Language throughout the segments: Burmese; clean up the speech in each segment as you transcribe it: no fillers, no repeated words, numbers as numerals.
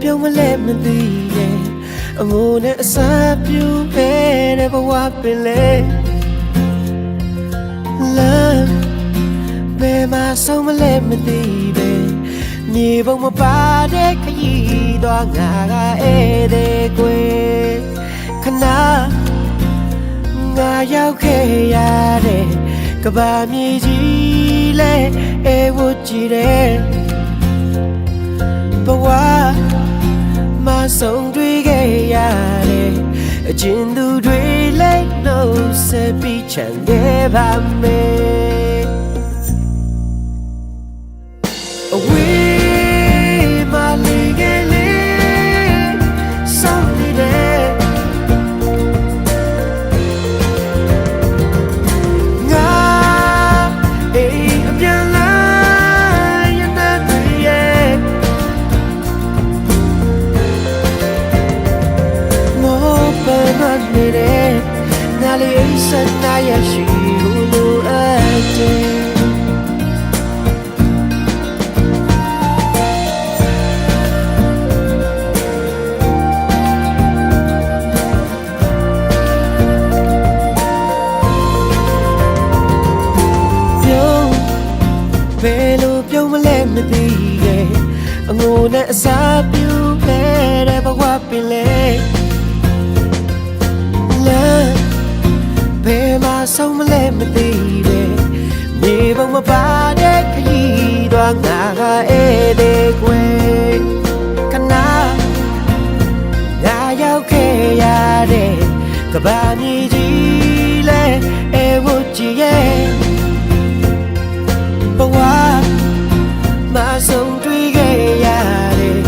ပြုံးမလဲမသိရဲ့အငိုနဲ့အစာပြူပဲတဲ့ဘဝပင်လေ Love ဘယ်မှာဆုံးမလဲမသိပဲမြေပုံမပါတဲ့ခရီးသွားငါကဧည့်သည်ကွယ်ခဏငါရောက်ခဲ့ရတဲ့ကဘာမြေကြီးလဲအေးဝကြည့်တဲ့ဘဝမဆုံးတွေ့ခဲ့ရတဲ့အကျဉ်သူတွေလည်းနှုတ်ဆက်ပြီးချန်ခဲ့ပါမယ် Away my legally someday nga abyan la yana ye mo pa na ne na le sa na ya shi lu ateဘယ်လိုပြုံးမလဲမသိရဲ့အငိုနဲ့အစာပြူပဲတဲ့ဘဝပင်လေLove ဘယ်မှာဆုံးမလဲမသိပဲမြေပုံမပါတဲ့ခရီးသွားငါကဧည့်သည်ကွယ်ခဏငါရောက်ခဲ့ရတဲ့ကဘာမြေကြီးလဲအေးဝကြည့်ရဲ့ဘဝမဆုံးတွေ့ခဲ့ရတဲ့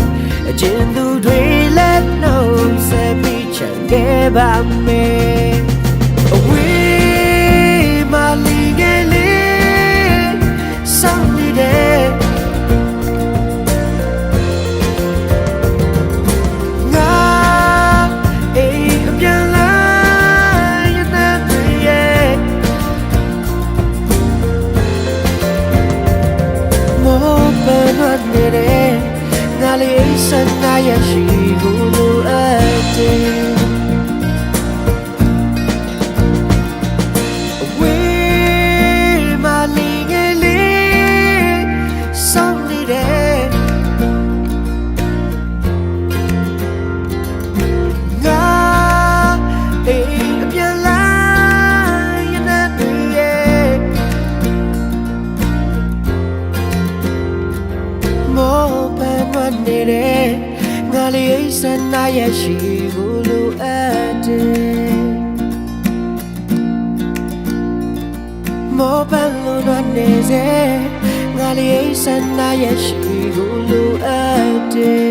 အကျဉ်သူတွေလည်းနှုတ်ဆက်ပြီးချန်ခဲ့ပါမယ် Away my legally someday nga abyan la yana ye mo pa na ne na le sa na ya shi gu lu ate nga le sa na ya shi gu lu ate mo ban lu na ne se nga le sa na ya shi gu lu ate